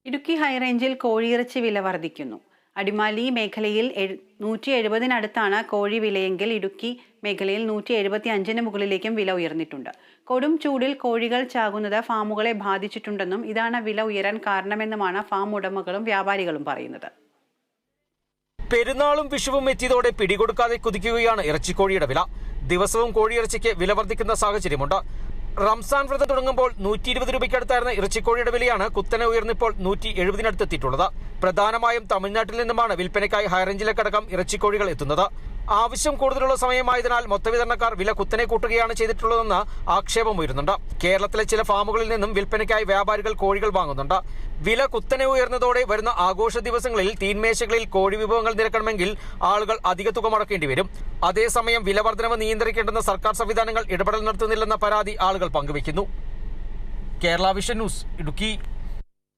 ഇടുക്കി ഹൈറേഞ്ചിൽ കോഴിയിറച്ചി വില വർദ്ധിക്കുന്നു. അടിമാലി മേഖലയിൽ 170-അടുത്താണ് കോഴി വിലയെങ്കിൽ ഇടുക്കി മേഖലയിൽ 175-ന് മുകളിലേക്കും വില ഉയർന്നിട്ടുണ്ട്. കൊടും ചൂടിൽ കോഴികൾ ചാകുന്നത് ഫാമുകളെ ബാധിച്ചിട്ടുണ്ടെന്നും ഇതാണ് വില ഉയരാൻ കാരണമെന്നുമാണ് ഫാം ഉടമകളും വ്യാപാരികളും പറയുന്നത്. പെരുന്നാളും വിഷുവും എത്തിയതോടെ പിടികൊടുക്കാതെ കുതിക്കുകയാണ് ഇറച്ചിക്കോഴിയുടെ വില. ദിവസവും കോഴിയിറച്ചിക്ക് വില വർദ്ധിക്കുന്ന സാഹചര്യമുണ്ട്. റംസാൻ വ്രതം തുടങ്ങുമ്പോൾ 120 രൂപയ്ക്കടുത്തായിരുന്ന ഇറച്ചിക്കോഴിയുടെ വിലയാണ് കുത്തനെ ഉയർന്നിപ്പോൾ 170-അടുത്തെത്തിയിട്ടുള്ളത്. പ്രധാനമായും തമിഴ്നാട്ടിൽ നിന്നുമാണ് വിൽപ്പനയ്ക്കായി ഹൈറേഞ്ചിലേക്കടക്കം ഇറച്ചിക്കോഴികൾ എത്തുന്നത്. ആവശ്യം കൂടുതലുള്ള സമയമായതിനാൽ മൊത്തവിതരണക്കാർ വില കുത്തനെ കൂട്ടുകയാണ് ചെയ്തിട്ടുള്ളതെന്ന് ആക്ഷേപം ഉയരുന്നുണ്ട്. കേരളത്തിലെ ചില ഫാമുകളിൽ നിന്നും വിൽപ്പനയ്ക്കായി വ്യാപാരികൾ കോഴികൾ വാങ്ങുന്നുണ്ട്. വില കുത്തനെ ഉയർന്നതോടെ വരുന്ന ആഘോഷ ദിവസങ്ങളിൽ തീൻമേശകളിൽ കോഴി വിഭവങ്ങൾ നിരക്കണമെങ്കിൽ ആളുകൾ അധിക തുക മുടക്കേണ്ടി വരും. അതേസമയം വില വർധനവ് നിയന്ത്രിക്കേണ്ടെന്ന സർക്കാർ സംവിധാനങ്ങൾ ഇടപെടൽ നടത്തുന്നില്ലെന്ന പരാതി ആളുകൾ പങ്കുവയ്ക്കുന്നു. Kerala vision news, Idukki.